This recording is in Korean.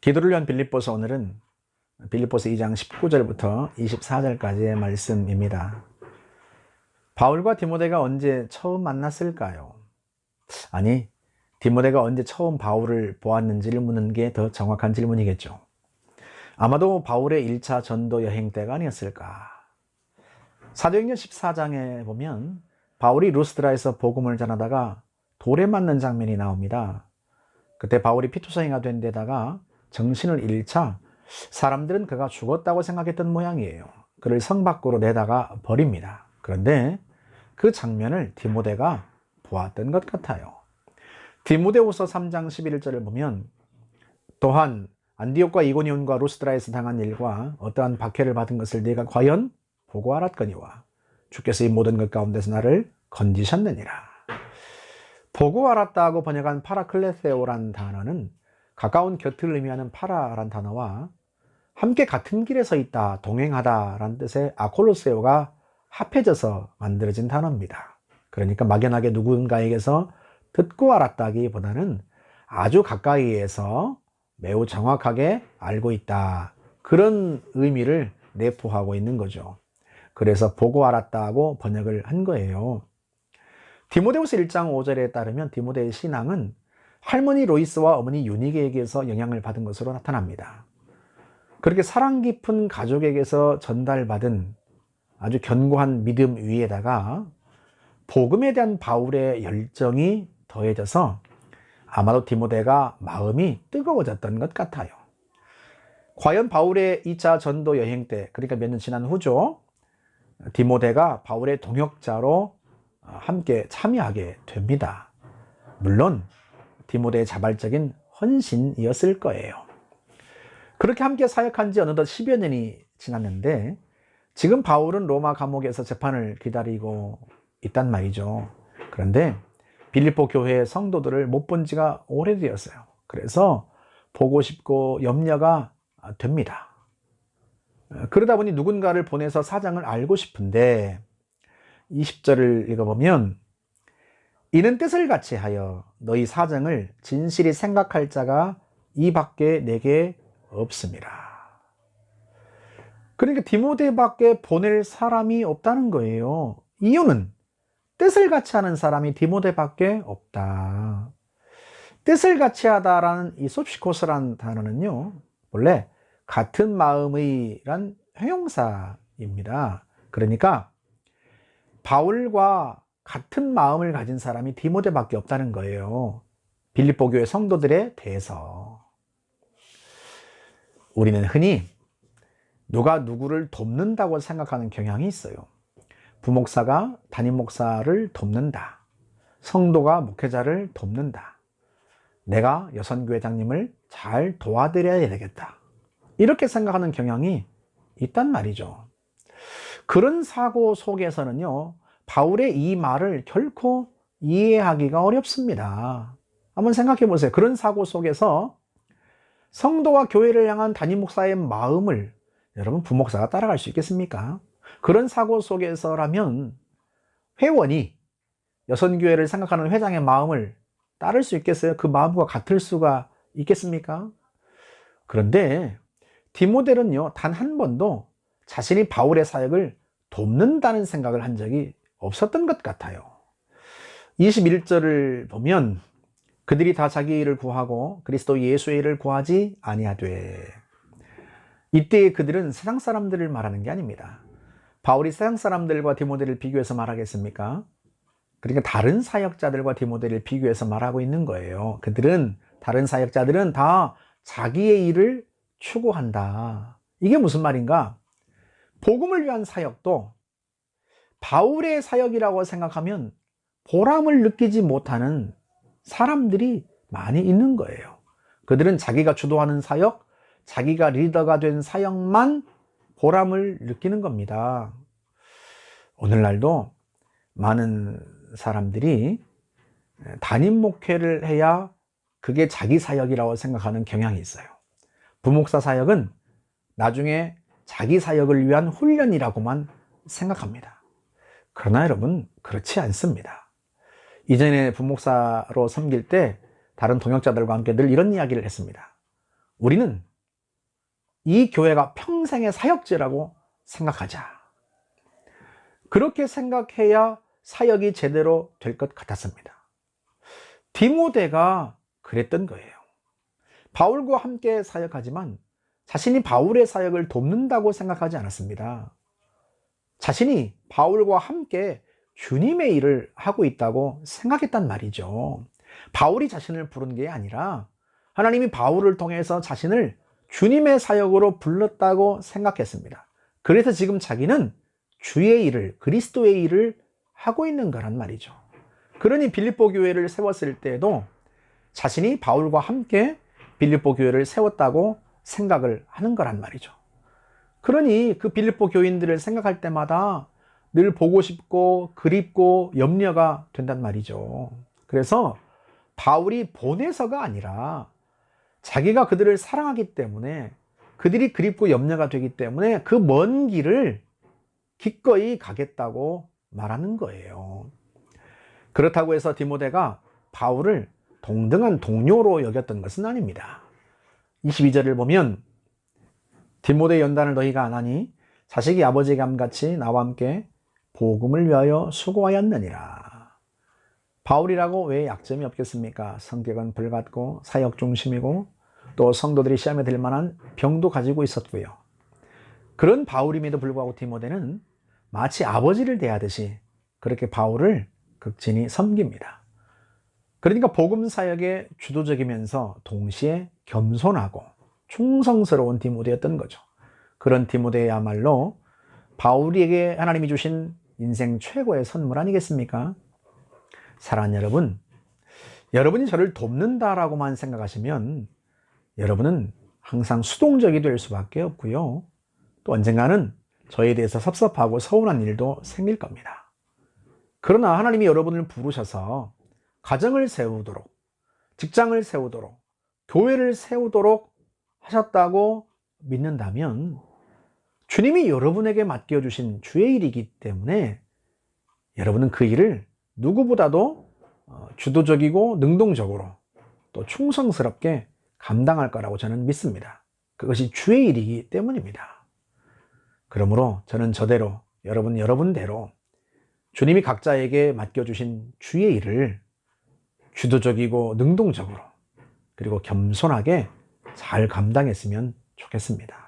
기도를 위한 빌립보서, 오늘은 빌립보서 2장 19절부터 24절까지의 말씀입니다. 바울과 디모데가 언제 처음 만났을까요? 아니, 디모데가 언제 처음 바울을 보았는지를 묻는 게 더 정확한 질문이겠죠. 아마도 바울의 1차 전도 여행 때가 아니었을까. 사도행전 14장에 보면 바울이 루스드라에서 복음을 전하다가 돌에 맞는 장면이 나옵니다. 그때 바울이 피투성이가 된 데다가 정신을 잃자 사람들은 그가 죽었다고 생각했던 모양이에요. 그를 성 밖으로 내다가 버립니다. 그런데 그 장면을 디모데가 보았던 것 같아요. 디모데후서 3장 11절을 보면, 또한 안디옥과 이고니온과 루스드라에서 당한 일과 어떠한 박해를 받은 것을 네가 과연 보고 알았거니와 주께서 이 모든 것 가운데서 나를 건지셨느니라. 보고 알았다고 번역한 파라클레세오란 단어는 가까운 곁을 의미하는 파라란 단어와 함께 같은 길에 서 있다, 동행하다 라는 뜻의 아콜로세오가 합해져서 만들어진 단어입니다. 그러니까 막연하게 누군가에게서 듣고 알았다기보다는 아주 가까이에서 매우 정확하게 알고 있다, 그런 의미를 내포하고 있는 거죠. 그래서 보고 알았다고 번역을 한 거예요. 디모데후서 1장 5절에 따르면 디모데의 신앙은 할머니 로이스와 어머니 유니게에게서 영향을 받은 것으로 나타납니다. 그렇게 사랑 깊은 가족에게서 전달받은 아주 견고한 믿음 위에다가 복음에 대한 바울의 열정이 더해져서 아마도 디모데가 마음이 뜨거워졌던 것 같아요. 과연 바울의 2차 전도 여행 때, 그러니까 몇 년 지난 후죠, 디모데가 바울의 동역자로 함께 참여하게 됩니다. 물론 디모데의 자발적인 헌신이었을 거예요. 그렇게 함께 사역한 지 어느덧 10여 년이 지났는데 지금 바울은 로마 감옥에서 재판을 기다리고 있단 말이죠. 그런데 빌립보 교회의 성도들을 못 본 지가 오래되었어요. 그래서 보고 싶고 염려가 됩니다. 그러다 보니 누군가를 보내서 사정을 알고 싶은데 20절을 읽어보면, 이는 뜻을 같이 하여 너희 사정을 진실히 생각할 자가 이 밖에 내게 없습니다. 그러니까 디모데밖에 보낼 사람이 없다는 거예요. 이유는 뜻을 같이 하는 사람이 디모데밖에 없다. 뜻을 같이 하다라는 이 소피코스라는 단어는요, 원래 같은 마음의란 형용사입니다. 그러니까 바울과 같은 마음을 가진 사람이 디모데밖에 없다는 거예요. 빌립보 교회 성도들에 대해서. 우리는 흔히 누가 누구를 돕는다고 생각하는 경향이 있어요. 부목사가 담임 목사를 돕는다. 성도가 목회자를 돕는다. 내가 여선교회장님을 잘 도와드려야 되겠다. 이렇게 생각하는 경향이 있단 말이죠. 그런 사고 속에서는요, 바울의 이 말을 결코 이해하기가 어렵습니다. 한번 생각해 보세요. 그런 사고 속에서 성도와 교회를 향한 담임 목사의 마음을 여러분, 부목사가 따라갈 수 있겠습니까? 그런 사고 속에서라면 회원이 여선교회를 생각하는 회장의 마음을 따를 수 있겠어요? 그 마음과 같을 수가 있겠습니까? 그런데 디모데는요, 단 한 번도 자신이 바울의 사역을 돕는다는 생각을 한 적이 없었던 것 같아요. 21절을 보면, 그들이 다 자기 일을 구하고 그리스도 예수의 일을 구하지 아니하되. 이때 그들은 세상 사람들을 말하는 게 아닙니다. 바울이 세상 사람들과 디모데를 비교해서 말하겠습니까? 그러니까 다른 사역자들과 디모데를 비교해서 말하고 있는 거예요. 다른 사역자들은 다 자기의 일을 추구한다. 이게 무슨 말인가? 복음을 위한 사역도 바울의 사역이라고 생각하면 보람을 느끼지 못하는 사람들이 많이 있는 거예요. 그들은 자기가 주도하는 사역, 자기가 리더가 된 사역만 보람을 느끼는 겁니다. 오늘날도 많은 사람들이 담임 목회를 해야 그게 자기 사역이라고 생각하는 경향이 있어요. 부목사 사역은 나중에 자기 사역을 위한 훈련이라고만 생각합니다. 그러나 여러분, 그렇지 않습니다. 이전에 부목사로 섬길 때 다른 동역자들과 함께 늘 이런 이야기를 했습니다. 우리는 이 교회가 평생의 사역지라고 생각하자. 그렇게 생각해야 사역이 제대로 될 것 같았습니다. 디모데가 그랬던 거예요. 바울과 함께 사역하지만 자신이 바울의 사역을 돕는다고 생각하지 않았습니다. 자신이 바울과 함께 주님의 일을 하고 있다고 생각했단 말이죠. 바울이 자신을 부른 게 아니라 하나님이 바울을 통해서 자신을 주님의 사역으로 불렀다고 생각했습니다. 그래서 지금 자기는 주의 일을, 그리스도의 일을 하고 있는 거란 말이죠. 그러니 빌립보 교회를 세웠을 때에도 자신이 바울과 함께 빌립보 교회를 세웠다고 생각을 하는 거란 말이죠. 그러니 그 빌립보 교인들을 생각할 때마다 늘 보고 싶고 그립고 염려가 된단 말이죠. 그래서 바울이 보내서가 아니라 자기가 그들을 사랑하기 때문에, 그들이 그립고 염려가 되기 때문에 그 먼 길을 기꺼이 가겠다고 말하는 거예요. 그렇다고 해서 디모데가 바울을 동등한 동료로 여겼던 것은 아닙니다. 22절을 보면 디모데 연단을 너희가 안 하니 자식이 아버지에게 함같이 나와 함께 복음을 위하여 수고하였느니라. 바울이라고 왜 약점이 없겠습니까? 성격은 불같고 사역 중심이고 또 성도들이 시험에 들 만한 병도 가지고 있었고요. 그런 바울임에도 불구하고 디모데는 마치 아버지를 대하듯이 그렇게 바울을 극진히 섬깁니다. 그러니까 복음 사역에 주도적이면서 동시에 겸손하고 충성스러운 디모데였던 거죠. 그런 디모데야말로 바울에게 하나님이 주신 인생 최고의 선물 아니겠습니까? 사랑하는 여러분, 여러분이 저를 돕는다라고만 생각하시면 여러분은 항상 수동적이 될 수밖에 없고요. 또 언젠가는 저에 대해서 섭섭하고 서운한 일도 생길 겁니다. 그러나 하나님이 여러분을 부르셔서 가정을 세우도록, 직장을 세우도록, 교회를 세우도록 하셨다고 믿는다면 주님이 여러분에게 맡겨주신 주의 일이기 때문에 여러분은 그 일을 누구보다도 주도적이고 능동적으로 또 충성스럽게 감당할 거라고 저는 믿습니다. 그것이 주의 일이기 때문입니다. 그러므로 저는 저대로, 여러분 여러분대로 주님이 각자에게 맡겨주신 주의 일을 주도적이고 능동적으로 그리고 겸손하게 잘 감당했으면 좋겠습니다.